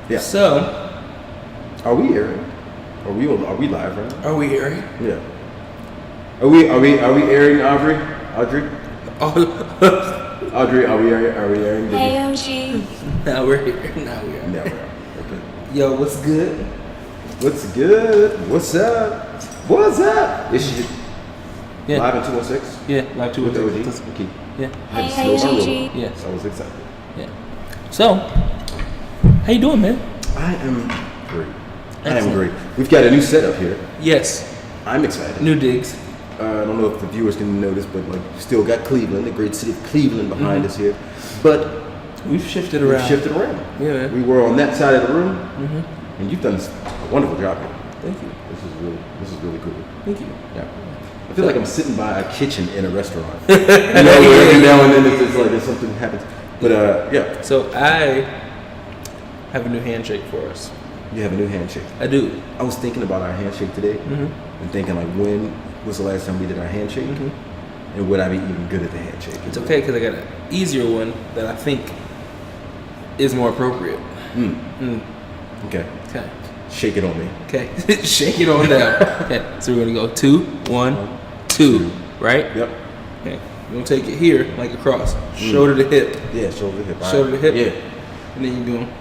Yeah. So, are we airing? Are we live right now? Are we airing? Yeah. Are we airing, Audrey? Audrey, are we airing? Hey, OG. Now we're here. Now we are. Yeah, we are. Okay. Yo, what's good? What's good? What's up? What's up? Is she Yeah. live in 216? Yeah, live With the 216. OG? Okay. Yeah. I had to Hey, slow my OG. roll. Yes. I was excited. Yeah. So, how you doing, man? I am great. I am Excellent. great. We've got a new setup here. Yes. I'm excited. New digs. I don't know if the viewers can notice, but like, still got Cleveland, the great city of Cleveland, behind us here. But We've shifted we've around. shifted around. Yeah, man. We were on that side of the room, and you've done a wonderful job here. Thank you. This is really cool. Thank you. Yeah. I feel like I'm sitting by a kitchen in a restaurant. You know, every now and then it's like if something happens. But yeah, So I have a new handshake for us. you have a new handshake. I do. I was thinking about our handshake today, and thinking like, when was the last time we did our handshake, and would I be even good at the handshake? It's okay because I got an easier one that I think is more appropriate. Okay. Okay. Shake it on me. Okay. Shake it on down. Okay. So we're gonna go 2, 1, 2. Right? Yep. Okay. We're gonna take it here like across, shoulder to hip, Yeah, shoulder to hip. shoulder to hip. Yeah. And then you're gonna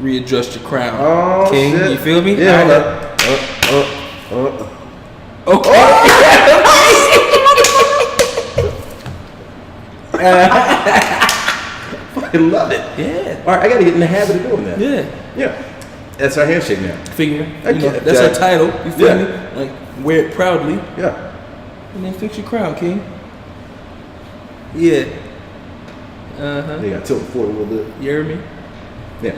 readjust your crown. Oh, King, shit. you feel me? Yeah. Alright. Okay. I love it. Yeah. All right, I got to get in the habit of doing that. Yeah. Yeah. That's our handshake now. Figure. I You know, get that's that. our title. You feel Yeah. me? Like wear it proudly, Yeah. and then fix your crown, King. Yeah. Uh huh. They got tilted forward a little bit. You hear me? Yeah.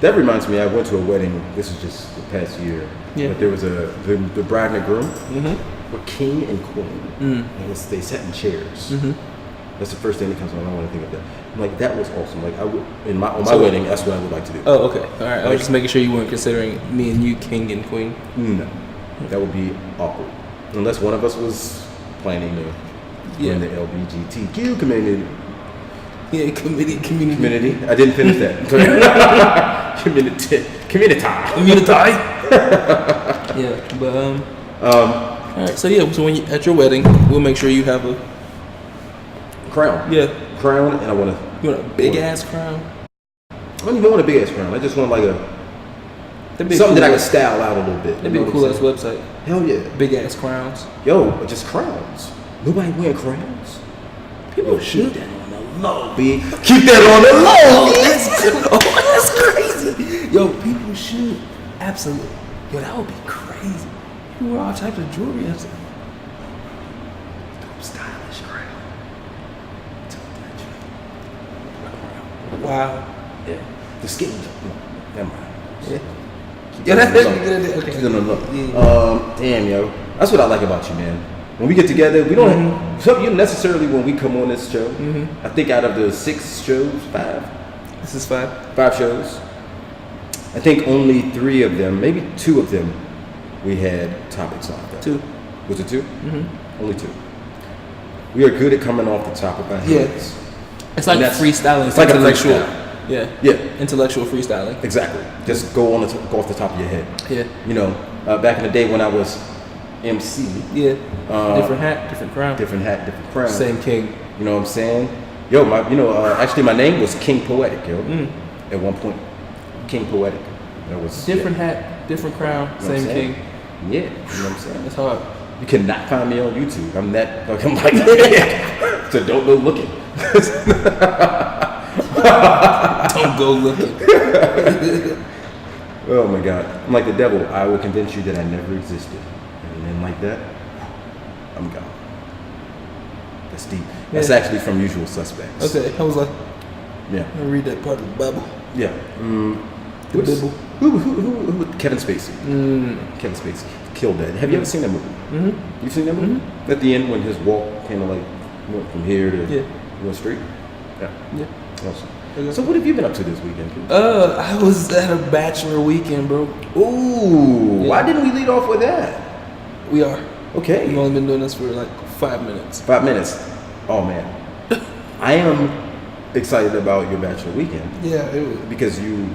That reminds me, I went to a wedding. This is just the past year. Yeah. But there was the bride and the groom Mm-hmm. were king and queen. They sat in chairs. That's the first thing that comes to mind. I want to think of that. I'm like, that was awesome. Like on my wedding, that's what I would like to do. Oh, okay. All right. I was just making sure you weren't considering me and you king and queen. No, that would be awkward unless one of us was planning to in the LGBTQ community. Yeah, community. I didn't finish that. Community. Yeah, but all right. So yeah, so when you at your wedding, we'll make sure you have a Crown. yeah. Crown, and I want to. You want a big ass crown? I don't even want a big ass crown. I just want like That'd be something cool that I can style out a little bit. That'd be a cool ass website. Hell yeah. Big ass crowns. Yo, just crowns. Nobody wearing crowns. People Keep should. that on the low, B. Keep that on the low. That's crazy. Yo, people should. Absolutely. Yo, that would be crazy. People wear all types of jewelry. That's Stylish crown. wow. Yeah. The skin. Never mind. Yeah. Keep Yeah, that on that's the low. good. Okay. Keep that on the low. Yeah. Damn, yo. That's what I like about you, man. When we get together, we don't. Some you necessarily when we come on this show. I think out of the 6 shows, 5 This is 5. shows, I think only 3 of them, maybe 2 of them, we had topics on. 2. Was it 2? Only 2. We are good at coming off the top of our heads. It's like And that's- freestyling. It's like a intellectual. freestyle. Yeah. Yeah, Intellectual freestyling. exactly. Just go on go off the top of your head. Yeah. You know, back in the day when I was MC, Yeah. Different hat, different crown. different hat, different crown. Same king. You know what I'm saying? Yo, actually my name was King Poetic, yo. At one point, King Poetic. That was Different hat, different crown, You know what same I'm king. saying? Yeah, you know what I'm saying? That's hard. You cannot find me on YouTube. I'm like so don't go looking. Don't go looking. Oh my God. I'm like the devil. I will convince you that I never existed. And then like that, I'm gone. That's deep. That's Yeah. actually from Usual Suspects. Okay, I was like, Yeah. I read that part of the Bible. Yeah. The Bible. Who? Kevin Spacey. Kevin Spacey killed that. Have you ever seen that movie? You've seen that movie? At the end when his walk kind of like went from here to went straight. Yeah. Yeah. Awesome. Okay. So what have you been up to this weekend? I was at a bachelor weekend, bro. Ooh. Yeah. Why didn't we lead off with that? We are. Okay. We've only been doing this for like 5 minutes. 5 minutes. Oh man. I am excited about your bachelor weekend. Yeah, it was. Because you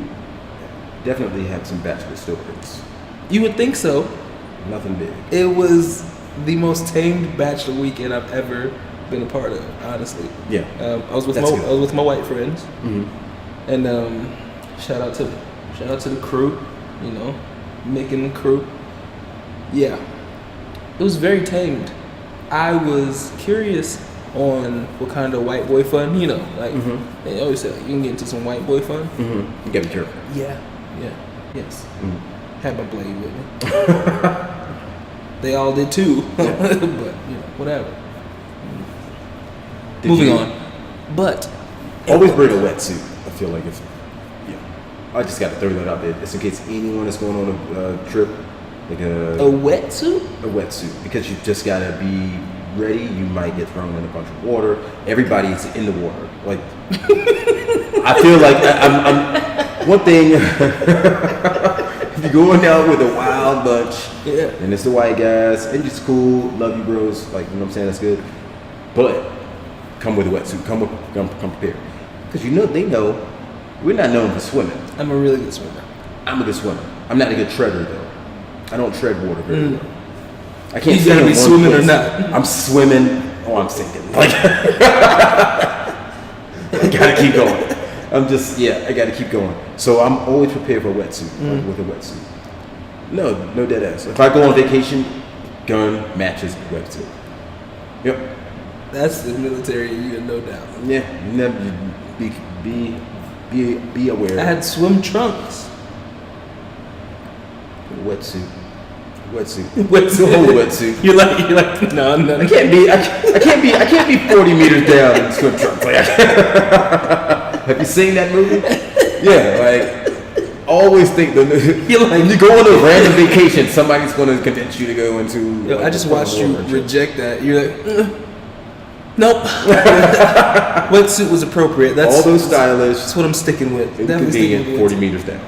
definitely had some bachelor stories. You would think so. Nothing big. It was the most tamed bachelor weekend I've ever been a part of, honestly. Yeah. I was with my white friends, and shout out to the crew, you know, Mick and the crew. Yeah, it was very tamed. I was curious on what kind of white boy fun, you know, like they always say, like, you can get into some white boy fun. You gotta be careful. Yeah, yes. Had my blade with me. They all did too, but you know, whatever. Moving on, but always bring a wetsuit. I feel like it's I just got to throw that out there, just in case anyone is going on a trip, like a wetsuit. A wetsuit, because you just got to be ready. You might get thrown in a bunch of water. Everybody's in the water. Like I feel like I'm one thing. If you're going out with a wild bunch, and it's the white guys, and it's cool, love you bros, like, you know what I'm saying, that's good. But come with a wetsuit, come prepared, because they know we're not known for swimming. I'm a really good swimmer. I'm a good swimmer. I'm not a good treader though. I don't tread water very well. I can't. You gotta be swimming or not. I'm swimming. Oh, I'm sinking. Like I gotta keep going. I gotta keep going. So I'm always prepared for a wetsuit, like with a wetsuit. No dead ass. If I go on vacation, gun matches wetsuit. Yep. That's the military, you no doubt. Yeah, never be aware. I had swim trunks. Wetsuit. Wetsuit. The whole wetsuit. You're like no. I can't be 40 meters down in swim trunks. Like, have you seen that movie? Yeah, like always think when you go on a random vacation, somebody's going to convince you to go into. Yo, I just watched you reject that. You're like, nope. Wetsuit was appropriate. That's all those stylish. That's what I'm sticking with. Convenient. 40 meters down.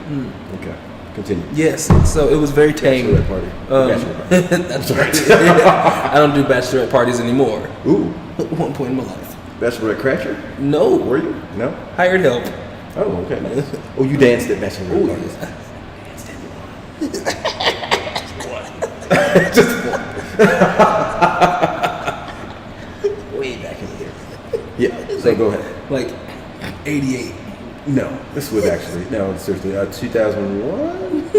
Okay, continue. Yes, so it was very tame. Bachelorette party. That's right. I don't do bachelorette parties anymore. Ooh. At one point in my life. Bachelorette crasher? No. Were you? No. Hired help. Oh, okay. Nice. Oh, you danced at bachelorette parties. Just one. Way back in here. Yeah. So go ahead. Like 88. No, this was actually seriously 2001,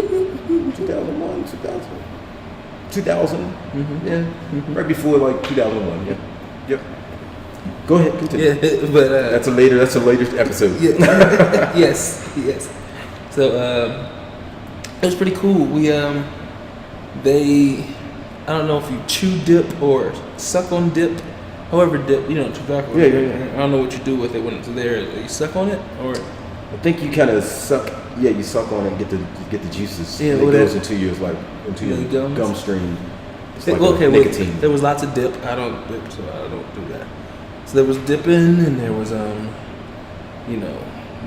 2000. Yeah, right before like 2001. Yeah. Yep. Go ahead, continue. Yeah, but that's a later episode. Yeah. yes. So it was pretty cool. We I don't know if you chew dip or suck on dip. However, dip, tobacco. Yeah. I don't know what you do with it when it's there. You suck on it, or I think you kind of suck. Yeah, you suck on it and get the juices. Yeah, and it goes into your gum stream. It's like nicotine. There was lots of dip. I don't dip, so I don't do that. So there was dipping, and there was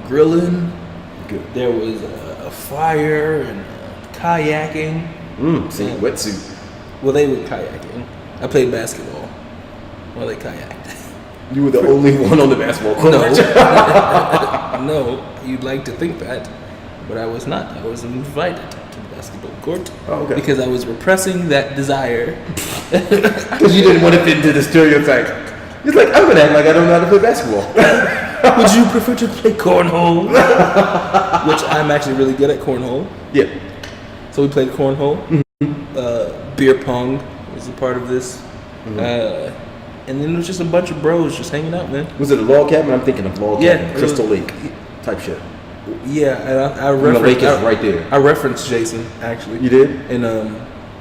grilling. Good. There was a fire and kayaking. See, wetsuit. Well, they were kayaking. I played basketball while they kayaked. You were the only one on the basketball court. No, you'd like to think that, but I was not. I was invited to the basketball court because I was repressing that desire. Because you didn't want to fit into the stereotype. You're like, I'm going to act like I don't know how to play basketball. Would you prefer to play cornhole? Which I'm actually really good at cornhole. Yeah. So we played cornhole. Beer pong was a part of this. And then there was just a bunch of bros just hanging out, man. Was it a log cabin? I'm thinking of log cabin, Crystal Lake type shit. Yeah, and I referenced. The lake is right there. I referenced Jason actually. You did? And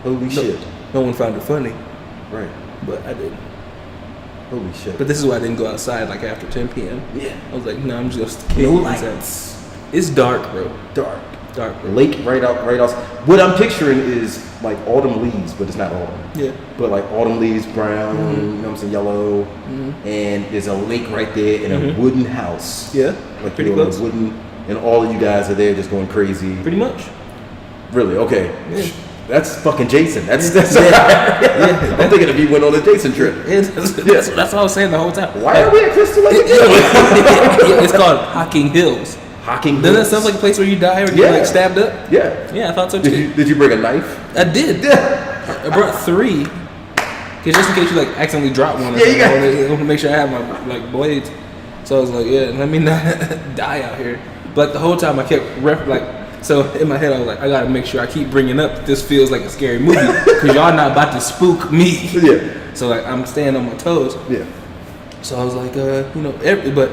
holy shit! No one found it funny. Right. But I did. Holy shit! But this is why I didn't go outside like after 10 p.m. Yeah. I was like, no, I'm just kidding. No lights. It's dark, bro. Dark. Bro. Lake right out. What I'm picturing is like autumn leaves, but it's not autumn. Yeah. But like autumn leaves, brown, you know what I'm saying, yellow, and there's a lake right there in a wooden house. Yeah. Like pretty close. Wooden, and all of you guys are there just going crazy. Pretty much. Really? Okay. Yeah. That's fucking Jason. That's Yeah. I'm thinking if he went on a Jason trip. That's what I was saying the whole time. Why are we at Crystal Lake? Yeah, it's called Hocking Hills. Hocking Hills. Doesn't that sound like a place where you die or get like stabbed up? Yeah. Yeah, I thought so too. Did you bring a knife? I did. Yeah. I brought 3. Cause just in case you like accidentally drop one. I want to make sure I have my like blades. So I was like, yeah, let me not die out here. But the whole time I kept so in my head I was like, I gotta make sure I keep bringing up this feels like a scary movie because y'all not about to spook me. Yeah. So like I'm staying on my toes. Yeah. So I was like, but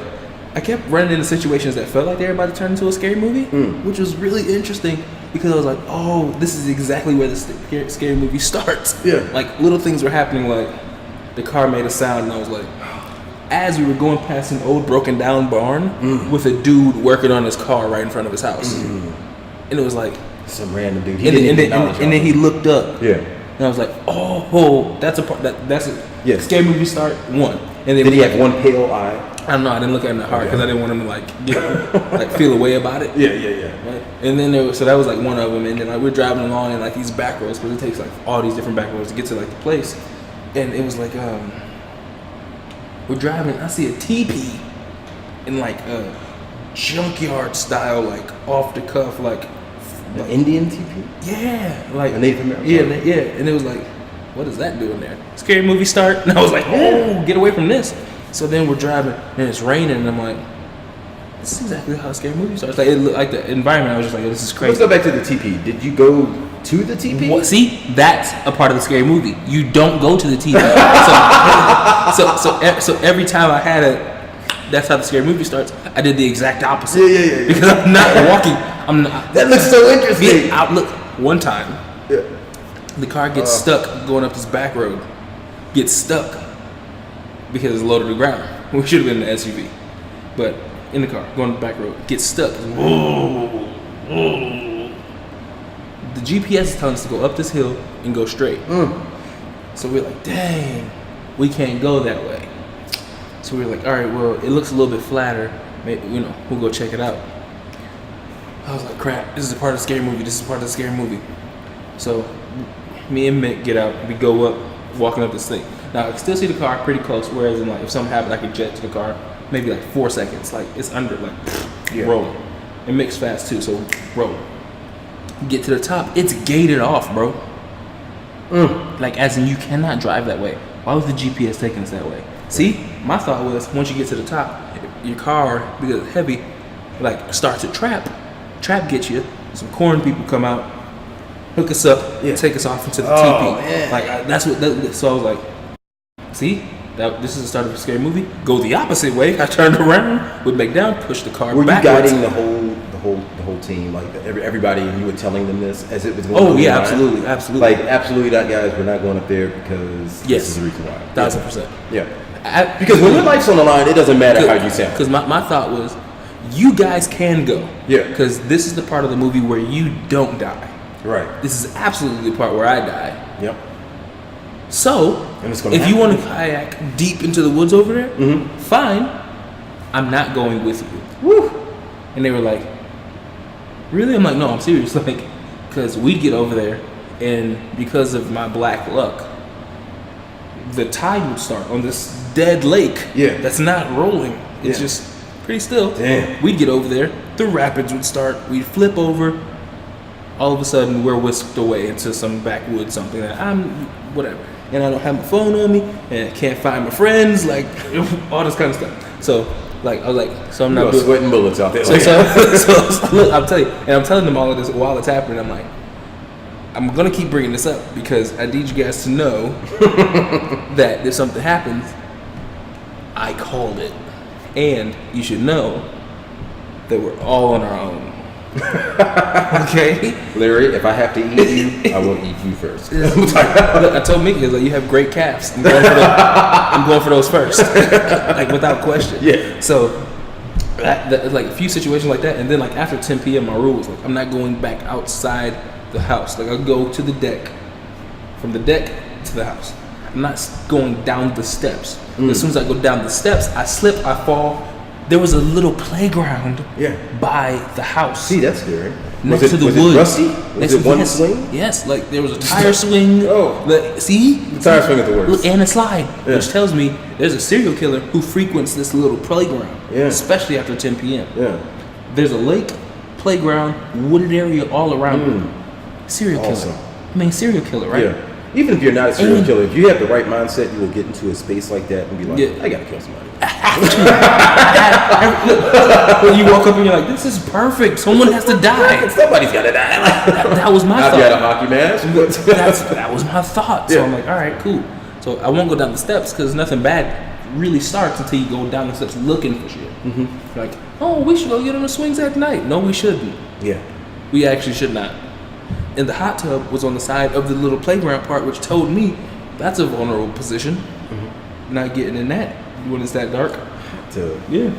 I kept running into situations that felt like they were about to turn into a scary movie, which was really interesting because I was like, oh, this is exactly where the scary movie starts. Yeah. Like little things were happening, like the car made a sound, and I was like, as we were going past an old broken down barn with a dude working on his car right in front of his house, and it was like some random dude. And then he looked up. Yeah. And I was like, oh, that's a part. That's a scary movie start 1. And then did he have one pale eye? I don't know. I didn't look at him that hard because I didn't want him to like feel a way about it. Yeah. Right? And then so that was like one of them. And then like we're driving along in like these back roads because it takes like all these different back roads to get to like the place. And it was like we're driving. I see a teepee in like a junkyard style, like off the cuff, like an Indian teepee. Yeah, like a Native American. Yeah. And it was like, what is that doing there? Scary movie start. And I was like, oh, get away from this. So then we're driving and it's raining and I'm like, this is exactly how a scary movie starts. Like it looked like the environment. I was just like, this is crazy. Let's go back to the teepee. Did you go to the teepee? What? See, that's a part of the scary movie. You don't go to the teepee. so every time I had that's how the scary movie starts. I did the exact opposite. Yeah. Because I'm not walking. I'm not. That looks so interesting. Look, one time, the car gets stuck going up this back road. Gets stuck because it's low to the ground. We should have been in the SUV, but in the car going the back road. Gets stuck. Whoa. The GPS is telling us to go up this hill and go straight. So we're like, dang, we can't go that way. So we were like, all right, well, it looks a little bit flatter. Maybe, we'll go check it out. I was like, crap, this is a part of the scary movie. So me and Mick get out. We go up, walking up this thing. Now, I can still see the car pretty close, whereas in, like, if something happened, I could jet to the car maybe like 4 seconds. Like, it's under, like, rolling. And Mick's fast, too, so rolling. Get to the top, it's gated off, bro. Like, as in, you cannot drive that way. Why was the GPS taking us that way? See, my thought was once you get to the top, your car, because it's heavy, like starts to trap gets you. Some corn people come out, hook us up, take us off into the teepee. Like that's what. So I was like, see, this is the start of a scary movie. Go the opposite way. I turned around, would make down, push the car. Were you backwards. guiding the whole team, like everybody, and you were telling them this as it was going on? Oh yeah, absolutely. Like absolutely not, guys. We're not going up there because this is the reason why. 1000%. Yeah. Because when your life's on the line, it doesn't matter how you sound. Because my thought was, you guys can go. Yeah. Because this is the part of the movie where you don't die. Right. This is absolutely the part where I die. Yep. So, if you want to kayak deep into the woods over there, fine. I'm not going with you. Woo. And they were like, really? I'm like, no, I'm serious. Like, because we'd get over there, and because of my black luck, the tide would start on this dead lake that's not rolling. It's just pretty still. Damn. We'd get over there, the rapids would start, we'd flip over, all of a sudden we're whisked away into some backwoods, something that whatever. And I don't have my phone on me, and I can't find my friends, like all this kind of stuff. So like I was like, so I'm not sweating bullets out there. So look, I'm telling them all of this while it's happening. I'm like, I'm gonna keep bringing this up because I need you guys to know that if something happens, I called it, and you should know that we're all on our own. Okay, Larry, if I have to eat you, I will eat you first. Look, I told Mickey, I was like, you have great calves. I'm going for those first, like without question. Yeah. So, like a few situations like that, and then like after 10 p.m. my rule was like, I'm not going back outside the house. Like I'll go to the deck, from the deck to the house. I'm not going down the steps. As soon as I go down the steps, I slip, I fall. There was a little playground by the house. See, that's scary. next to the was woods. It rusty? Was it one yes, swing? Yes, like there was a tire swing. Oh. See? The tire swing is the worst. And a slide, Yeah. which tells me there's a serial killer who frequents this little playground, Yeah. especially after 10 p.m. Yeah. There's a lake, playground, wooded area all around it. Serial killer. Awesome. I mean, serial killer, right? Yeah. Even if you're not a serial And- killer, if you have the right mindset, you will get into a space like that and be like, Yeah. I gotta kill somebody. When you walk up and you're like, this is perfect. Someone has to die. Somebody's gotta die. That was my I've thought. got a hockey match. That was my thought. So Yeah. I'm like, all right, cool. So I won't go down the steps because nothing bad really starts until you go down the steps looking for shit. Like, oh, we should go get on the swings at night. No, we shouldn't. Yeah. We actually should not. And the hot tub was on the side of the little playground part, which told me that's a vulnerable position. Not getting in that when it's that dark. To, Yeah.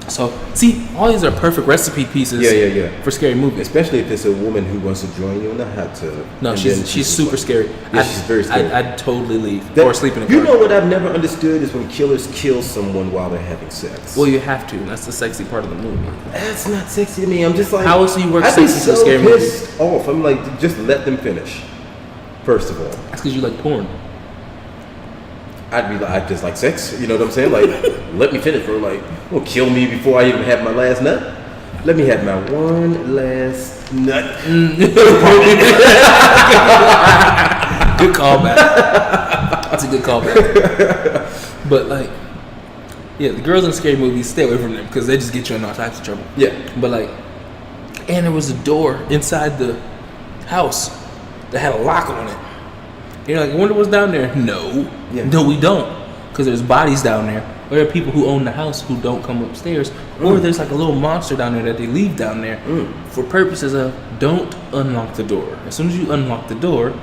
So, see, all these are perfect recipe pieces Yeah. for scary movies. Especially if it's a woman who wants to join you in the hot tub. No, And she's then super scary. Yeah, she's very scary. I'd totally leave That- or sleep in a car. You know what I've never understood is when killers kill someone while they're having sex. Well, you have to. That's the sexy part of the movie. That's not sexy to me. I'm just like, How else do you work I'd be sex into a so scary movie? pissed off. I'm like, just let them finish. First of all, That's because you like porn. I'd just like sex. You know what I'm saying? Like, let me finish, bro. Like, don't kill me before I even have my last nut. Let me have my one last nut. Good callback. That's a good callback. But like, yeah, the girls in scary movies, stay away from them because they just get you in all types of trouble. Yeah. But like, and there was a door inside the house that had a lock on it. You're like, I wonder what's down there. No, Yeah. no, we don't, because there's bodies down there. Or there are people who own the house who don't come upstairs, or there's like a little monster down there that they leave down there for purposes of don't unlock the door. As soon as you unlock the door,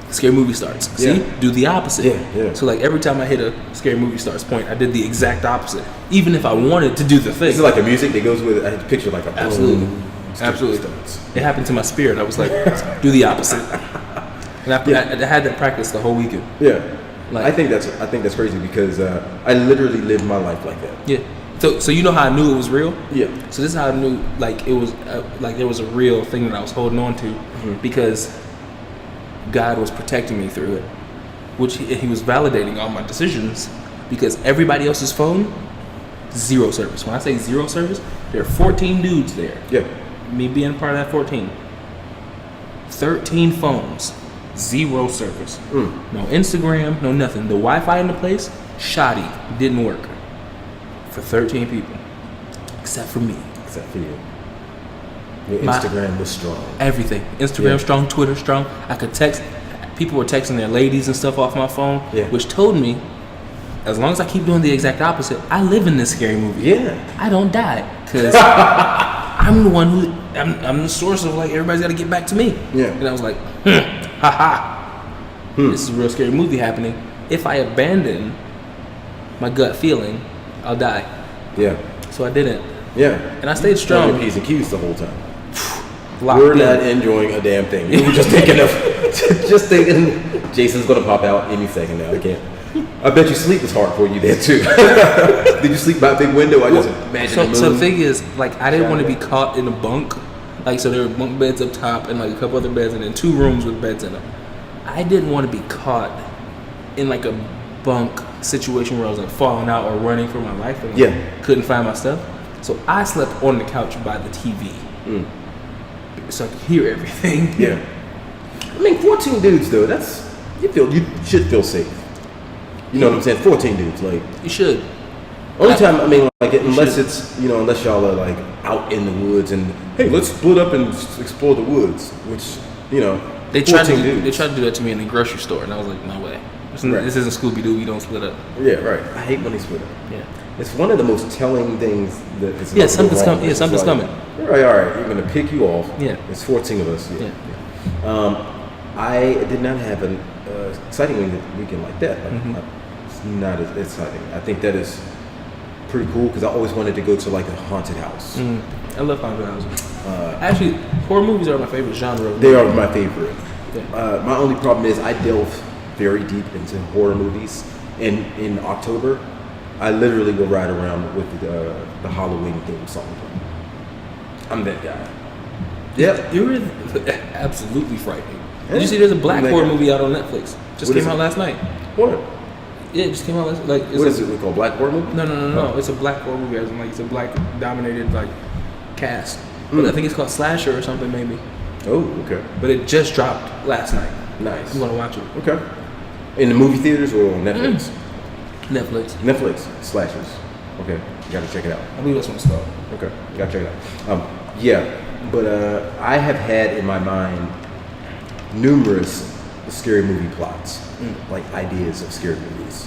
the scary movie starts. See, Yeah. do the opposite. Yeah. So like every time I hit a scary movie starts point, I did the exact opposite, even if I wanted to do the thing. This is like the music that goes with it. I picture like a Absolutely. boom, Absolutely. starts. It happened to my spirit. I was like, do the opposite. And I had that practice the whole weekend. Yeah. Like- I think that's crazy because I literally lived my life like that. Yeah. So you know how I knew it was real? Yeah. So this is how I knew like it was like there was a real thing that I was holding on to because God was protecting me through it, which he was validating all my decisions because everybody else's phone, zero service. When I say zero service, there are 14 dudes there. Yeah. Me being part of that 14. 13 phones, zero service. No Instagram, no nothing. The Wi-Fi in the place, shoddy, didn't work. For 13 people, except for me. Except for you. Your My- Instagram was strong. Everything. Instagram Yeah. strong, Twitter strong. I could text. People were texting their ladies and stuff off my phone, Yeah. which told me, as long as I keep doing the exact opposite, I live in this scary movie. Yeah. I don't die because I'm the one who I'm the source of like everybody's got to get back to me. Yeah. And I was like, this is a real scary movie happening. If I abandon my gut feeling, I'll die. Yeah. So I didn't, Yeah. and I stayed On strong. your P's and Q's the whole time. Locked We're in. not enjoying a damn thing. We were just thinking just thinking Jason's gonna pop out any second now. I can't. I bet you sleep was hard for you there too. Did you sleep by a big window? I just imagine the moon. So the thing is, like, I didn't want to be caught in a bunk. Like, so there were bunk beds up top and like a couple other beds, and then 2 rooms with beds in them. I didn't want to be caught in like a bunk situation where I was like falling out or running for my life and like, couldn't find my stuff. So I slept on the couch by the TV, so I could hear everything. Yeah. I mean, 14 dudes though. That's you should feel safe. You know what I'm saying? 14 dudes, like. You should. Only time, I mean, like, unless it's, unless y'all are, like, out in the woods and, hey, let's split up and explore the woods, which, They tried to 14 do, dudes. they tried to do that to me in the grocery store, and I was like, no way. This isn't Scooby Doo. We don't split up. Yeah, right. I hate when they split up. Yeah. It's one of the most telling things that it's Yeah, about to go something's wrong. coming. Yeah, It's something's like, coming. All right, we're going to pick you off. Yeah. It's 14 of us. Yeah. I did not have an exciting weekend like that. Like, Mm-hmm. it's not as exciting. I think that is pretty cool because I always wanted to go to like a haunted house. I love haunted houses. Actually, horror movies are my favorite genre. Of They movie. are my favorite. Yeah. My only problem is I delve very deep into horror movies, and in October, I literally will ride around with the Halloween theme song. I'm that guy. Yeah. It was absolutely frightening. Did you see there's a black horror movie out on Netflix? Just came out last night. What? Yeah, it just came out last night. What is it called? Black horror movie? No. It's a black horror movie. As in, like, it's a black dominated like cast. But I think it's called Slasher or something maybe. Oh, okay. But it just dropped last night. Nice. I'm gonna watch it. Okay. In the movie theaters or on Netflix? Netflix. Netflix. Slashers. Okay. You gotta check it out. I believe that's what's called. Okay. You gotta check it out. Yeah. But I have had in my mind numerous scary movie plots. Like ideas of scary movies.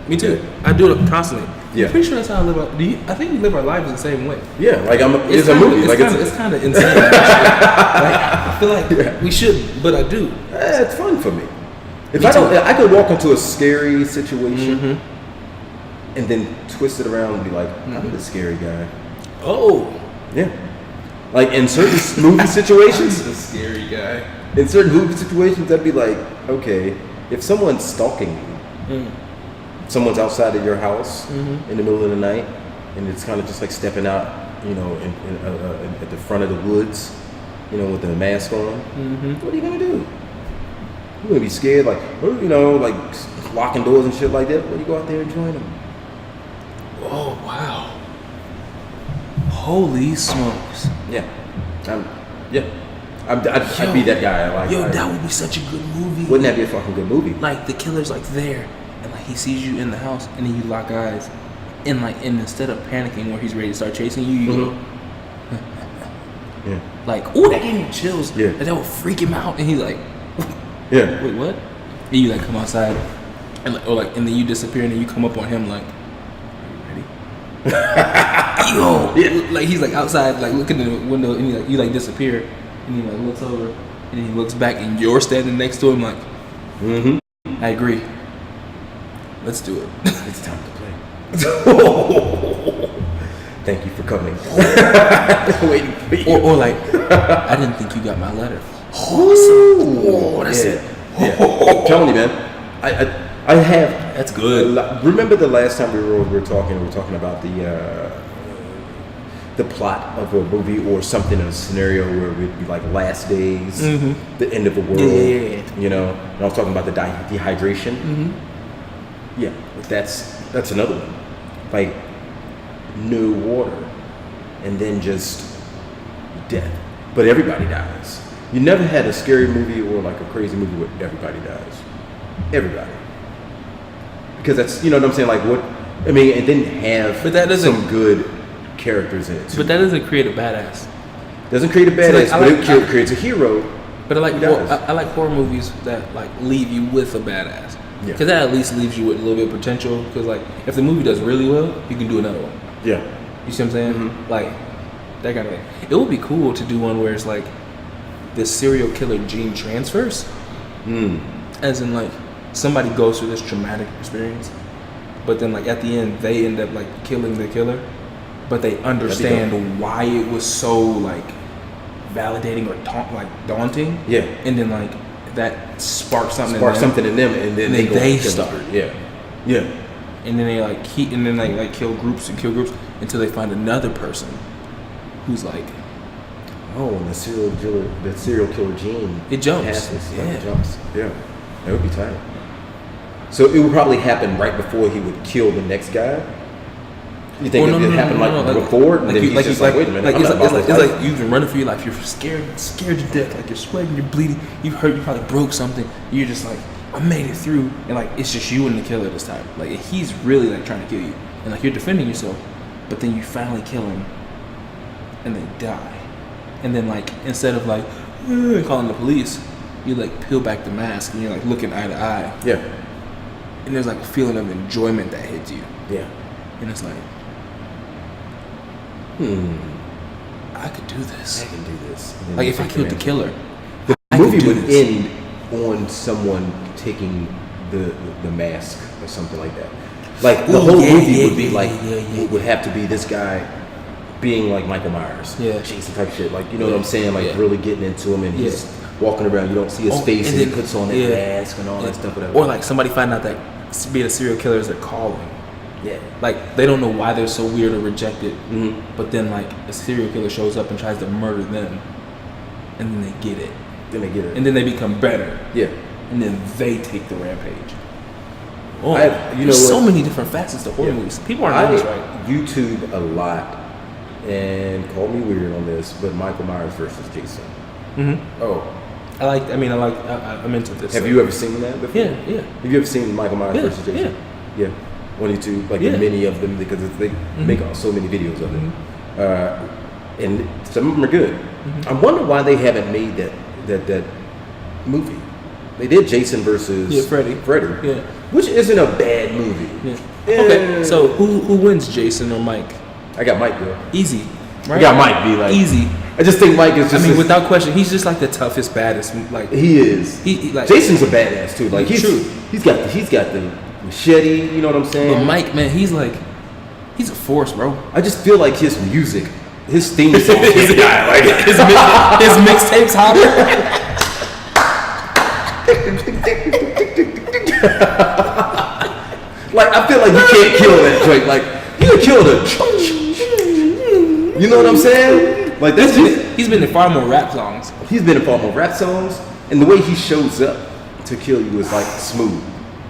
Me too. I do it constantly. Yeah. I'm pretty sure that's how I live. I think we live our lives the same way. Yeah, like it's a movie. It's kind of insane. Like, I feel like we should, but I do. It's fun for me. If I could walk into a scary situation and then twist it around and be like, I'm the scary guy. Oh. Yeah. Like in certain movie situations, the scary guy. In certain movie situations, I'd be like, okay, if someone's stalking you, someone's outside of your house in the middle of the night, and it's kind of just like stepping out, you know, at the front of the woods, you know, with the mask on. What are you gonna do? You're gonna be scared, like, you know, like locking doors and shit like that. Or you go out there and join them. Oh wow! Holy smokes! Yeah, I'd be that guy. Like, that would be such a good movie. Wouldn't that be a fucking good movie? Like the killer's like there, and like he sees you in the house, and then you lock eyes, and instead of panicking where he's ready to start chasing you, you go. Yeah. Like, oh, that gave me chills. Yeah. And that would freak him out, and he's like, yeah. Wait, what? And you like come outside, and and then you disappear, and then you come up on him like, are you ready? Yo, yeah. Like he's like outside, like looking in the window, and you disappear, and he like looks over, and then he looks back, and you're standing next to him, like, I agree. Let's do it. It's time to play. Thank you for coming. Waiting for you. Or like, I didn't think you got my letter. Oh, that's it. Yeah. I'm telling you, man. I have. That's good. Remember the last time we were talking about the plot of a movie or something in a scenario where it would be like Last Days, the end of the world. Yeah. You know, and I was talking about the dehydration. Yeah, that's another one. Like no water, and then just death. But everybody dies. You never had a scary movie or like a crazy movie where everybody dies. Everybody. Because that's, you know what I'm saying? Like what, I mean, it didn't have some good characters in it too. But that doesn't create a badass. Doesn't create a badass, but it creates a hero. But I like horror movies that like leave you with a badass. Yeah. Because that at least leaves you with a little bit of potential. Because like if the movie does really well, you can do another one. Yeah. You see what I'm saying? Like that kind of thing. It would be cool to do one where it's like the serial killer gene transfers. As in like somebody goes through this traumatic experience, but then like at the end they end up like killing the killer, but they understand why it was so like validating or daunting. Yeah. And then like that sparks something in them, and then they start. Yeah. Yeah. And then they like kill groups until they find another person who's like, oh, and the serial killer gene. It jumps. Passes, it jumps. Yeah. That would be tight. So it would probably happen right before he would kill the next guy. You think it happened before? And then he's just like, wait a minute. It's like you've been running for your life. You're scared to death. Like you're sweating, you're bleeding. You've hurt. You probably broke something. You're just like, I made it through. And like it's just you and the killer this time. Like he's really like trying to kill you. And like you're defending yourself, but then you finally kill him, and they die. And then like instead of like calling the police, you like peel back the mask and you're like looking eye to eye. Yeah. And there's like a feeling of enjoyment that hits you. Yeah. And it's like, I could do this. I can do this. Like if I killed the killer. The movie would end on someone taking the mask or something like that. Like the whole movie would be like, it would have to be this guy being like Michael Myers. Yeah. Jason type shit. Like, you know what I'm saying? Like really getting into him, and he's walking around. You don't see his face, and he puts on that mask and all that stuff. Whatever. Or like somebody find out that being a serial killer is their calling. Yeah. Like they don't know why they're so weird or rejected, but then like a serial killer shows up and tries to murder them, and then they get it. Then they get it. And then they become better. Yeah. And then they take the rampage. Oh, there's so many different facets to horror movies. People aren't doing this right. YouTube a lot, and call me weird on this, but Michael Myers versus Jason. Mm-hmm. Oh, I'm into this. Have you ever seen that before? Yeah. Have you ever seen Michael Myers versus Jason? Yeah. On YouTube, like many of them, because they make so many videos of it, and some of them are good. I wonder why they haven't made that movie. They did Jason versus Freddy, which isn't a bad movie. Yeah. Okay, so who wins, Jason or Mike? I got Mike, bro. Easy, right? I got Mike, be like easy. I just think Mike is just. I mean, without question, he's just like the toughest, baddest. Like he is. He like Jason's a badass too. Like he's true. He's got the machete. You know what I'm saying? But Mike, man, he's a force, bro. I just feel like his music, his theme song, can't die. Like his mixtapes hotter. Like I feel like you can't kill that joint. Like you can kill the. You know what I'm saying? Like that's he's been in far more rap songs. He's been in far more rap songs, and the way he shows up to kill you is like smooth.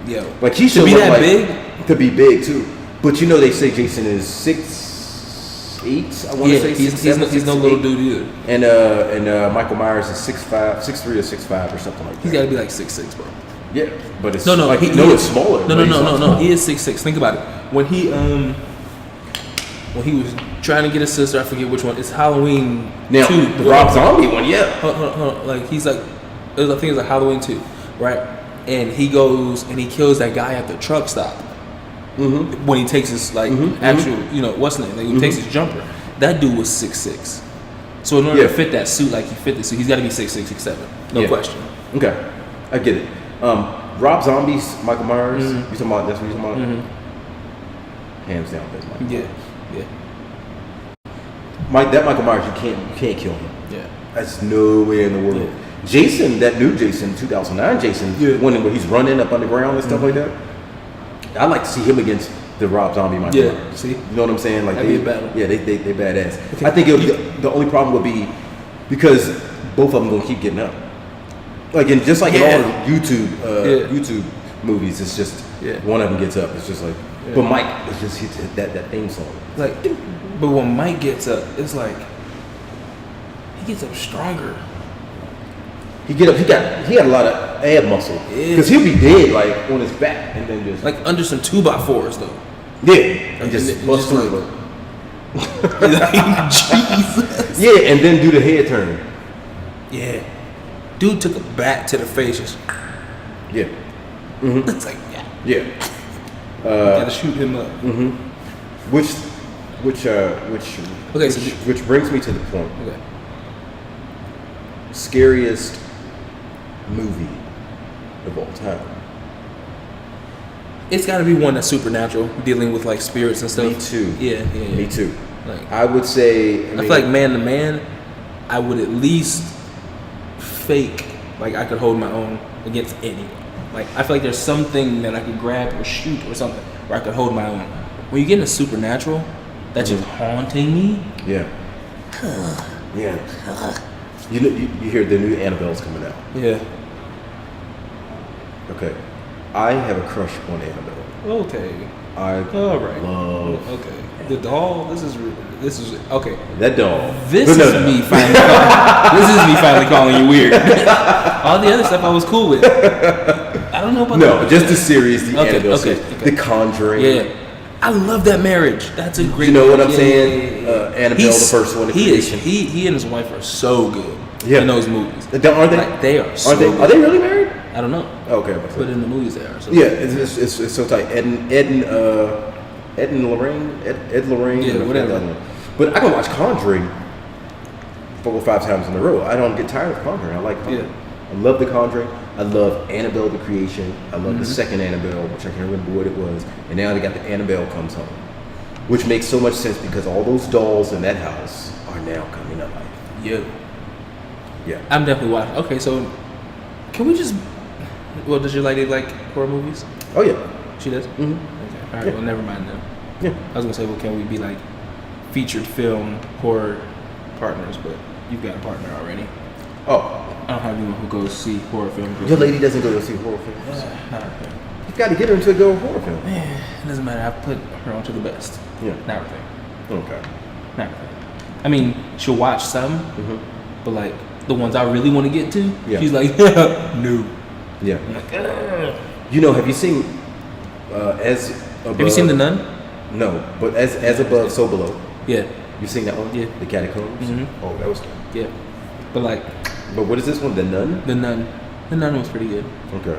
Yeah. Like he shows to be up that like, big. To be big too. But you know they say Jason is 6'8". I want to say he's no little dude either. And Michael Myers is 6'5", 6'3" or 6'5" or something like that. He's got to be like 6'6", bro. Yeah, but it's no. Like, it's smaller. No. He is 6'6". Think about it. When he was trying to get his sister, I forget which one. It's Halloween 2. The Rob Zombie one, yeah. Hold on. Like he's like, I think it's like Halloween 2, right? And he goes and he kills that guy at the truck stop. Mm-hmm. When he takes his actual, what's the name? Like he takes his jumper. That dude was 6'6". So in order to fit that suit, like he fit the suit, he's got to be 6'6", 6'7". No question. Okay, I get it. Rob Zombie's Michael Myers. You talking about? That's what you talking about? Hands down, that's Michael. Yeah. Michael Myers, you can't kill him. Yeah. That's no way in the world. Yeah. Jason, that new Jason, 2009 Jason, when he's running up underground and stuff like that. I like to see him against the Rob Zombie Michael Myers. See, you know what I'm saying? Like that'd be a battle. Yeah, they badass. Okay. I think the only problem would be because both of them gonna keep getting up. Like in just like in all YouTube movies, it's just one of them gets up. It's just like, but Mike is just hits that theme song. Like, but when Mike gets up, it's like he gets up stronger. He got a lot of ab muscle because he'll be dead like on his back and then just like under some 2x4s though. Yeah, and just bust through. Jesus. Yeah, and then do the head turn. Yeah, dude took a bat to the face. Just It's like gotta shoot him up. Which brings me to the point. Okay. Scariest movie of all time. It's got to be one that's supernatural, dealing with like spirits and stuff. Me too. Yeah. Me too. Like I would say. I feel like man to man, I would at least fake like I could hold my own against anyone. Like I feel like there's something that I could grab or shoot or something where I could hold my own. When you get into supernatural, that's just haunting me. Yeah. Yeah. You know, you hear the new Annabelle's coming out. Yeah. Okay. I have a crush on Annabelle. Okay. All right. Love. Okay. The doll. This is okay. That doll. This is me finally calling you weird. All the other stuff I was cool with. I don't know about just the series, the Annabelle series, The Conjuring. Yeah. I love that marriage. That's a great. You know what I'm saying? Annabelle, the first one. He and his wife are so good in those movies. Aren't they? Like, they are. So good. Are they really married? I don't know. Okay, but in the movies they are. So it's so tight. Ed and Lorraine. Yeah, whatever. But I can watch Conjuring 4 or 5 times in a row. I don't get tired of Conjuring. I like Conjuring. Yeah. I love the Conjuring. I love Annabelle the Creation. I love the second Annabelle, which I can't remember what it was. And now they got the Annabelle Comes Home, which makes so much sense because all those dolls in that house are now coming to life. Yeah. I'm definitely watching. Okay, so can we just? Well, does your lady like horror movies? Oh yeah, she does. Mm-hmm. Okay. All right. Well, never mind then. Yeah. I was gonna say, well, can we be like featured film horror partners? But you've got a partner already. Oh, I don't have anyone who goes see horror films. your lady doesn't go to see horror films. Not her thing. You've got to get her to go to horror film. It doesn't matter. I put her on to the best. Yeah. Not her thing. Okay. Not her thing. I mean, she'll watch some, but like the ones I really want to get to, she's like, no. Yeah. I'm like, ugh. You know, have you seen As Above? Have you seen The Nun? No, but As Above, So Below. Yeah. You seen that one? Yeah. The Catacombs? Oh, that was good. Yeah. But like, But what is this one? The Nun? The Nun. The Nun was pretty good. Okay.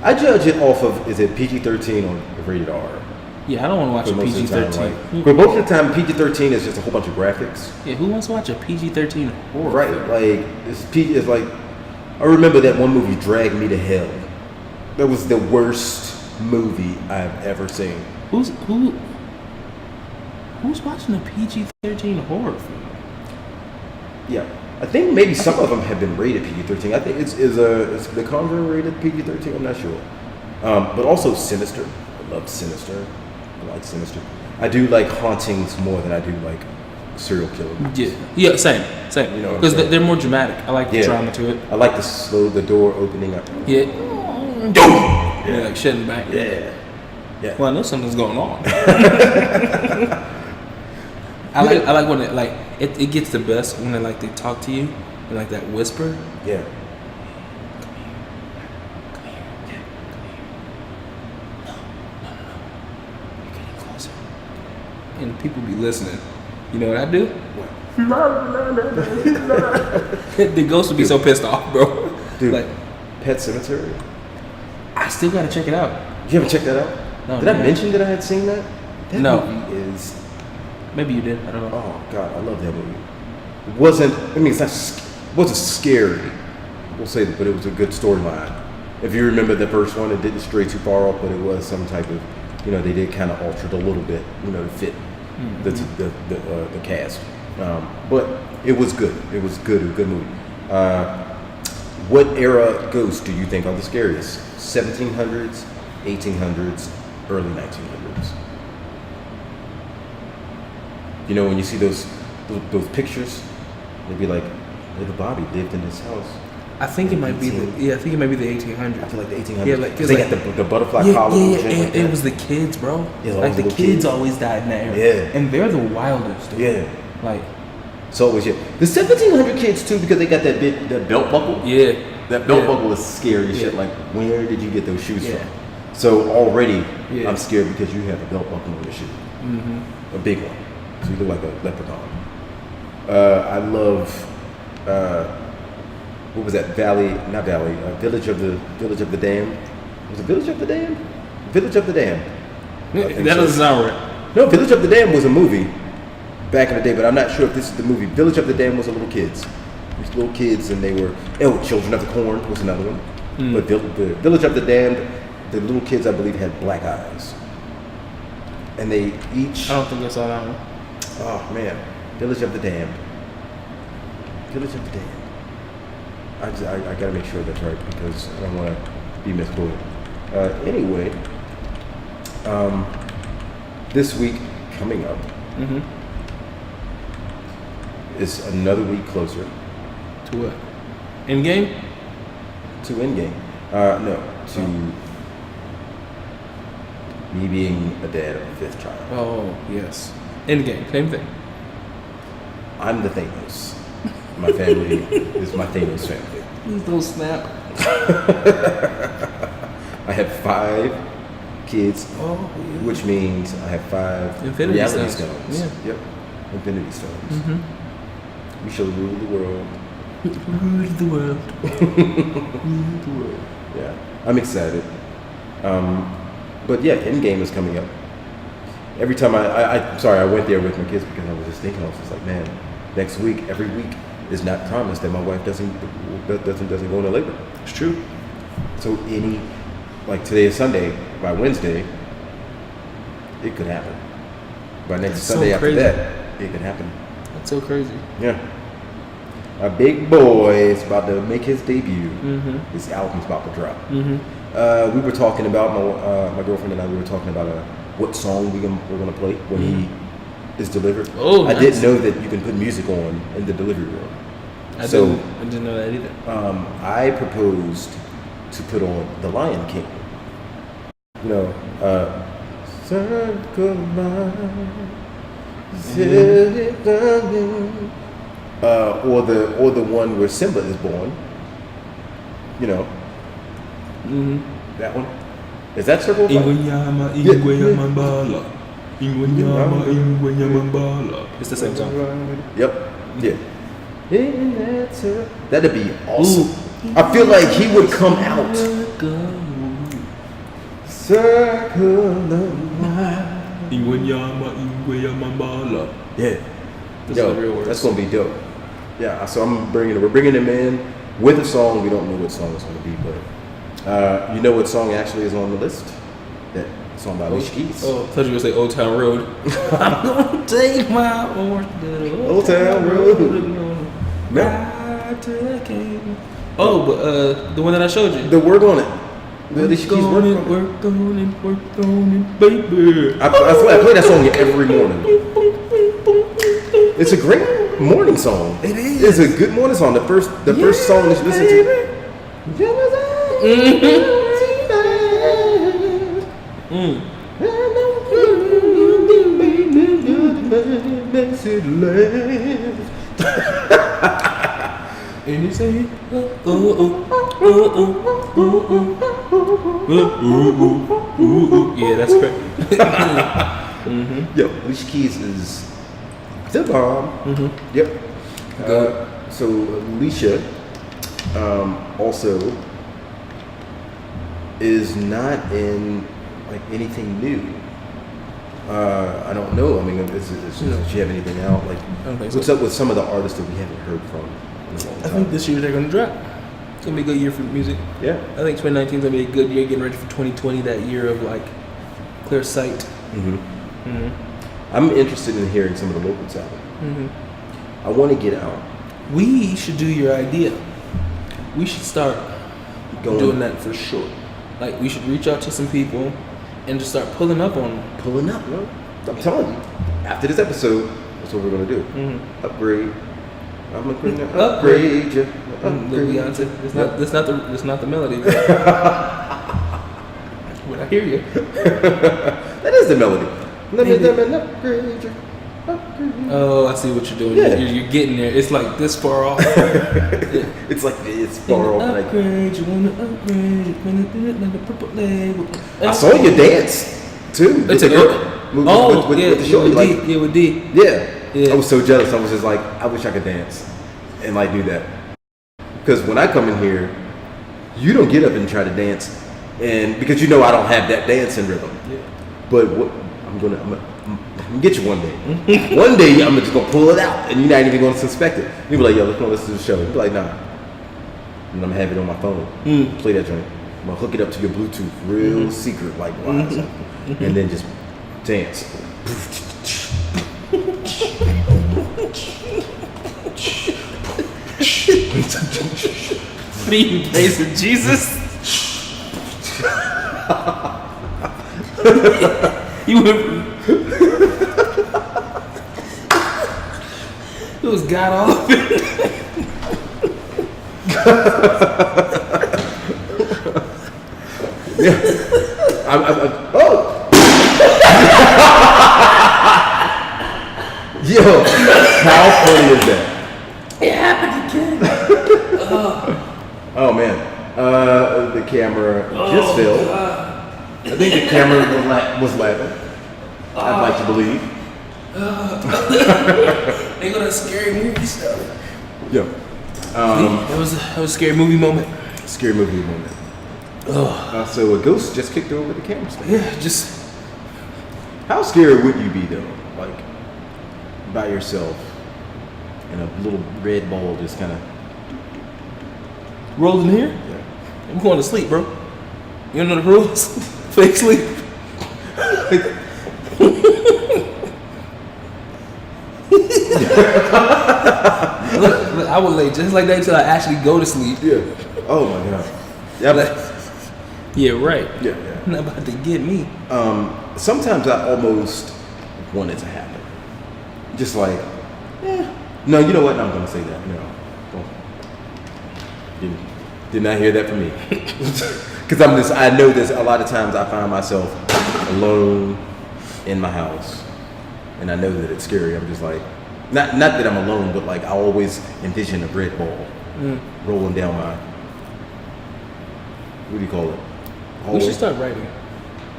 I judge it off of, is it PG-13 or rated R? Yeah, I don't want to watch a PG-13. But most of the time, PG-13 is just a whole bunch of graphics. Yeah, who wants to watch a PG-13 horror? Right, film? like it's like I remember that one movie, Drag Me to Hell. That was the worst movie I've ever seen. Who's watching a PG-13 horror film? Yeah, I think maybe some of them have been rated PG-13. I think is The Conjuring rated PG-13. I'm not sure. But also Sinister. I love Sinister. I like Sinister. I do like hauntings more than I do like serial killers. Yeah, same. You know, Because they're more dramatic. I like the drama to it. I like the door opening up. Yeah. Yeah, like shutting back. Yeah. Well, I know something's going on. I like when it gets the best when they talk to you and like that whisper. Yeah. And people be listening. You know what I do? What? The ghost would be so pissed off, bro. Dude, like, Pet Cemetery. I still gotta check it out. You haven't checked that out? No. Did I mention that I had seen that? That No. movie is. Maybe you did. I don't know. Oh God, I love that movie. It wasn't. I mean, wasn't scary. We'll say that, but it was a good storyline. If you remember the first one, it didn't stray too far off, but it was some type of, they did kind of alter it a little bit, to fit the cast. But it was good. It was good. A good movie. What era ghosts do you think are the scariest? 1700s, 1800s, early 1900s. When you see those pictures, they'd be like, little Bobby lived in this house. I think it might be the 1800s. I feel like the 1800s. Yeah, like they got the butterfly collar. And it was the kids, bro. Yeah, like the kids always died in that era. Yeah, and they're the wildest. Dude. Yeah, like so always the 1700 kids too, because they got that belt buckle. Yeah, that belt buckle is scary shit. Like, where did you get those shoes from? So already, I'm scared because you have a belt buckle on your shoe, a big one. So you look like a leprechaun. I love. What was that? Village of the Damned. Was it Village of the Damned? Village of the Damned. That doesn't sound right. No, Village of the Damned was a movie back in the day, but I'm not sure if this is the movie. Village of the Damned was a little kids. These little kids, and they were Children of the Corn was another one. But the Village of the Damned, the little kids I believe had black eyes, and they each. I don't think I saw that one. Oh man, Village of the Damned. Village of the Damned. I gotta make sure that's right because I don't want to be misquoted. Anyway, this week coming up is another week closer to what? Endgame? To Endgame. No, to me being a dad of a fifth child. Oh yes, Endgame, same thing. I'm the Thanos. My family is my Thanos family. Please don't snap. I have 5 kids, which means I have 5 Infinity reality stones. stones. Yep, Infinity Stones. We shall rule the world. Rule the world. Rule the world. Yeah, I'm excited. But yeah, Endgame is coming up. Every time I went there with my kids because I was just thinking, I was just like, man, next week, every week is not promised that my wife doesn't go into labor. It's true. So like today is Sunday, by Wednesday, it could happen. By next Sunday after that, it could happen. That's so crazy. Yeah. A big boy is about to make his debut. His album's about to drop. We were talking about, my girlfriend and I, we were talking about what song we're gonna play when he is delivered. Oh, I nice. didn't know that you can put music on in the delivery room. I didn't know that either. I proposed to put on The Lion King. You know, circle line, or the one where Simba is born. You know, that one. Is that circle of life? It's the same song. Yep. Yeah. That'd be awesome. I feel like he would come out. Circle of life. Yeah. That's gonna be dope. Yeah. So we're bringing him in with a song. We don't know what song it's gonna be, but you know what song actually is on the list? That song by Alicia Keys. Oh, I thought you were gonna say Old Town Road. I'm gonna take my horse to the Old Town Road. Ride till I can. Oh, but the one that I showed you. The Work on It. The Alicia Keys Work on It, baby. I play that song every morning. It's a great morning song. It is. It's a good morning song. The first song that you listen And you say, yeah, that's correct. Yo, Alicia Keys is the bomb. Yep. So Alicia also is not in like anything new. I don't know. I mean, does she have anything out? Like, I don't think what's so. up with some of the artists that we haven't heard from in a long I time? think this year they're gonna drop. It's gonna be a good year for music. Yeah. I think 2019 is gonna be a good year, getting ready for 2020. That year of like clear sight. I'm interested in hearing some of the local talent. I want to get out. We should do your idea. We should start doing that for sure. Like we should reach out to some people and just start pulling up on them. Pulling up, bro. I'm telling you. After this episode, that's what we're gonna do. Upgrade. I'm gonna upgrade you. Beyonce. That's not the melody. But I hear you. That is the melody. Let me upgrade you. Oh, I see what you're doing. Yeah. You're getting there. It's like this far off. It's like it's far off. Like, You wanna upgrade? You wanna do it like a purple label. I saw you dance too. It's a with the shorty, with D. Yeah. Yeah. I was so jealous. I was just like, I wish I could dance and like do that. Because when I come in here, you don't get up and try to dance, and because you know I don't have that dancing rhythm. Yeah. But what I'm gonna get you one day. One day I'm just gonna pull it out, and you're not even gonna suspect it. You'll be like, yo, let's go listen to the show. You'll be like, nah. And I'm gonna have it on my phone. Play that joint. I'm gonna hook it up to your Bluetooth, real secret, like wise, and then just dance. What are you praising Jesus? You went from it was God off. Yeah. Oh. Yo, how funny is that? It happened again. Oh man, the camera just fell. I think the camera was laughing. I'd like to believe. They got a scary movie stuff. Yeah. That was a scary movie moment. Scary movie moment. So a ghost just kicked over the camera stand. Yeah, just How scared would you be though? Like by yourself and a little red ball just kind of. rolls in here. Yeah. I'm going to sleep, bro. You don't know the rules? Fake sleep. Look, I would lay just like that until I actually go to sleep. Yeah. Oh my god. Yeah. Yeah, right. Yeah. Not about to get me. Sometimes I almost want it to happen. Just like, no, you know what? No, I'm gonna say that. No, don't. Did not hear that from me. Because I know this. A lot of times I find myself alone in my house, and I know that it's scary. I'm just like, not that I'm alone, but like I always envision a red ball rolling down my. What do you call it? Hallway? We should start writing.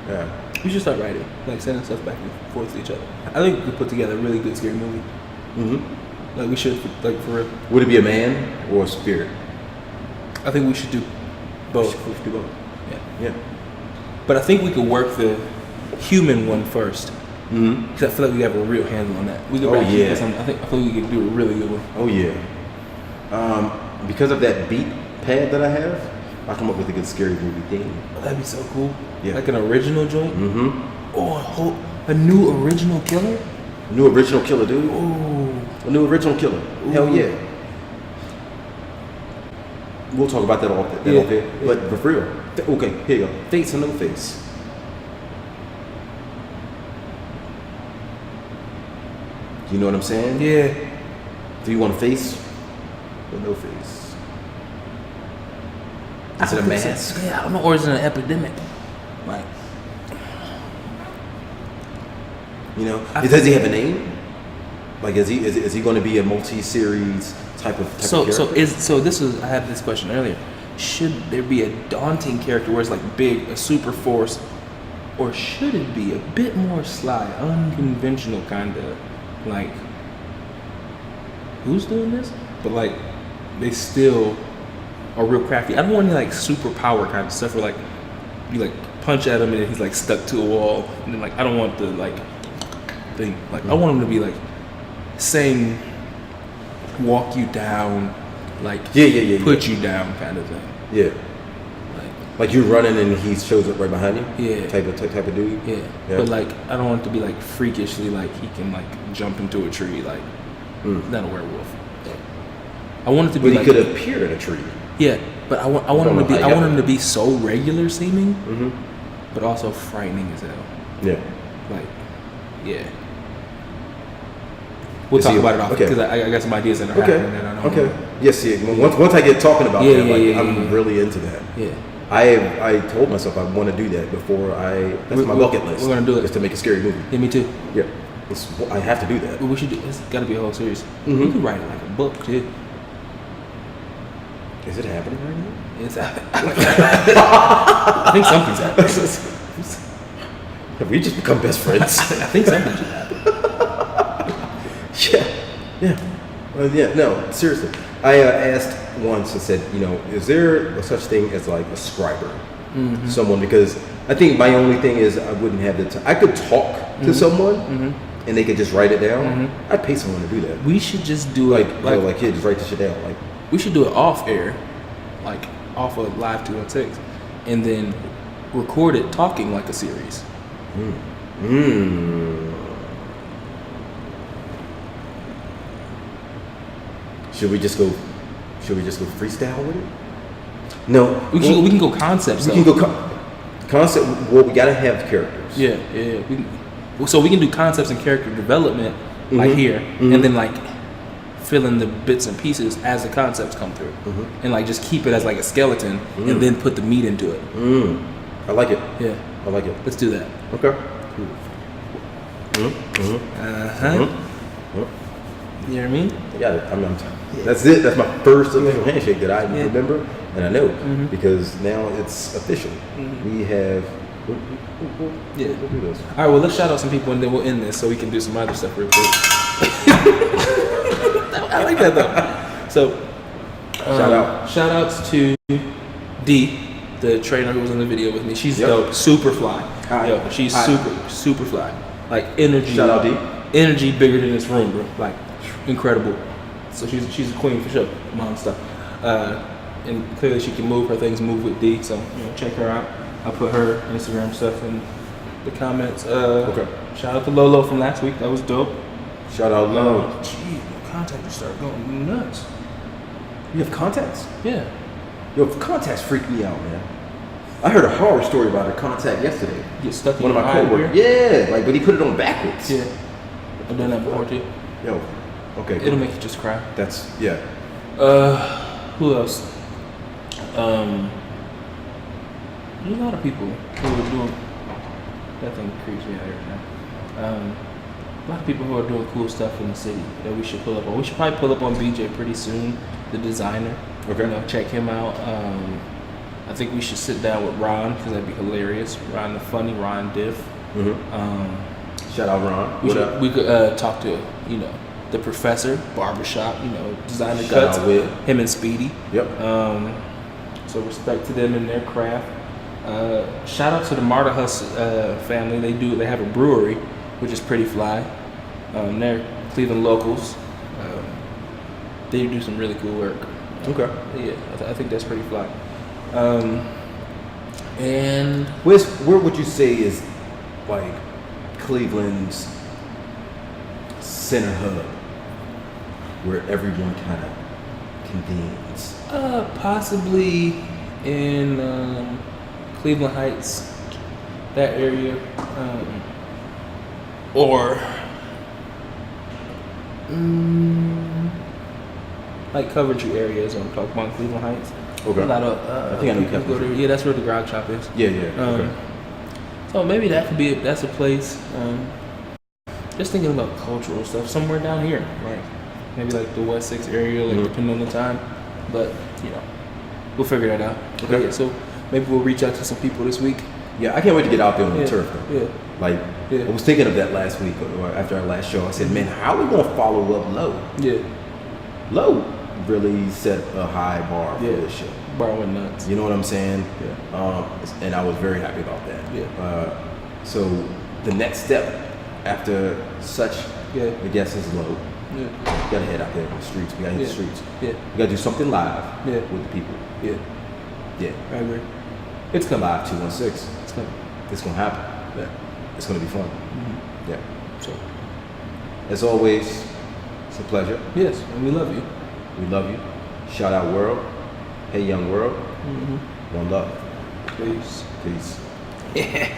Yeah. We should start writing, like sending stuff back and forth to each other. I think we could put together a really good scary movie. Mm-hmm. Like we should, like for real. Would it be a man or a spirit? I think we should do both. We should do both. Yeah. But I think we could work the human one first. Mm-hmm. Because I feel like we have a real handle on that. We could I feel like we could do a really good one. Oh yeah. Because of that beat pad that I have, I come up with a good scary movie theme. Oh, that'd be so cool. Yeah. Like an original joint. Mm-hmm. Oh, a new original killer. New original killer, dude. Ooh. A new original killer. Ooh. Hell yeah. We'll talk about that off there. Yeah. But for real. Okay, here you go. Face or no face? You know what I'm saying? Yeah. Do you want a face or no face? Is it a mask? Yeah, I don't know. Or is it an epidemic? Like, you know, does he have a name? Like, is he going to be a multi-series type of character? I had this question earlier. Should there be a daunting character where it's like big, a super force, or should it be a bit more sly, unconventional kind of like who's doing this? But like they still are real crafty. I don't want any like superpower kind of stuff where like you like punch at him and then he's like stuck to a wall, and then like I don't want the like thing. Like I want him to be like saying walk you down, like put you down kind of thing. Yeah. Like you're running and he shows up right behind you. Yeah. Type of dude. Yeah. But like I don't want it to be like freakishly like he can like jump into a tree like not a werewolf. I want it to be. But like, he could appear in a tree. Yeah, but I want him to be so regular seeming, but also frightening as hell. Yeah. Like, yeah. We'll talk about it off because I got some ideas that are happening that I don't know. Yes, yeah. Once I get talking about that, I'm really into that. Yeah. I told myself I want to do that before that's my bucket list. We're gonna do it. Just to make a scary movie. Yeah, me too. Yeah. I have to do that. But we should do. It's got to be a whole series. We could write it like a book too. Is it happening right now? It's happening. I think something's happening. Have we just become best friends? I think something just happened. No, seriously. I asked once and said, is there a such thing as like a scriber? Someone, because I think my only thing is I wouldn't have the time. I could talk to someone and they could just write it down. I'd pay someone to do that. We should just do it here, just write this shit down. Like, we should do it off air, like off of Live 216, and then record it talking like a series. Should we just go freestyle with it? No. We can go concepts. We can go concept. Well, we gotta have characters. Yeah. So we can do concepts and character development like here, and then like fill in the bits and pieces as the concepts come through, and like just keep it as like a skeleton, and then put the meat into it. I like it. Yeah, I like it. Let's do that. Okay. You know what I mean? I got it. That's it. That's my first official handshake that I remember, and I know because now it's official. We have. We'll do this. All right. Well, let's shout out some people, and then we'll end this so we can do some other stuff real quick. I like that though. So, shout outs to D, the trainer who was in the video with me. She's dope, super fly. She's super fly. Like energy. Shout out D. Energy bigger than this room, bro. Like incredible. So she's a queen for sure. Mom stuff. And clearly she can move. Her things move with D. So check her out. I'll put her Instagram stuff in the comments. Shout out to Lolo from last week. That was dope. Shout out Lolo. Jeez, my contacts start going nuts. You have contacts? Yeah. Contacts freak me out, man. I heard a horror story about a contact yesterday. Get stuck in one of my coworkers. Yeah, but he put it on backwards. Yeah. I've done that before too. Okay. It'll make you just cry. That's Who else? There's a lot of people who are doing. That thing creeps me out every time. A lot of people who are doing cool stuff in the city that we should pull up on. We should probably pull up on BJ pretty soon, the designer. Okay. You know, check him out. I think we should sit down with Ron because that'd be hilarious. Ron the funny, Ron Diff. Mm-hmm. Shout out Ron. We could talk to the professor, barbershop. Designer Shout cuts. out with Him and Speedy. Yep. So respect to them and their craft. Shout out to the Marta Huss family. They have a brewery, which is pretty fly. They're Cleveland locals. They do some really cool work. Okay. Yeah, I think that's pretty fly. And where would you say is like Cleveland's center hub, where everyone kind of convenes? Possibly in Cleveland Heights, that area, or like Coventry area is what I'm talking about. Cleveland Heights. Okay. A lot of I think I know people go there. Yeah, that's where the grog shop is. Yeah. Okay. So maybe that's a place. Just thinking about cultural stuff somewhere down here, like maybe like the West 6 area, like depending on the time. But we'll figure that out. Okay. Yeah, so maybe we'll reach out to some people this week. Yeah, I can't wait to get out there on the turf though. Yeah. Like I was thinking of that last week or after our last show. I said, man, how are we gonna follow up Low? Yeah. Low really set a high bar for this show. Bar went nuts. You know what I'm saying? Yeah. And I was very happy about that. Yeah. So the next step after such I guess is Low. Yeah. We gotta head out there in the streets. We gotta hit the streets. Yeah. We gotta do something live Yeah. with the people. Yeah. Yeah. I agree. It's coming live 216. It's coming. It's gonna happen. Yeah. It's gonna be fun. Mm-hmm. Yeah. So. As always, it's a pleasure. Yes, and we love you. We love you. Shout out world. Hey young world. Mm-hmm. One love. Peace. Peace. Yeah.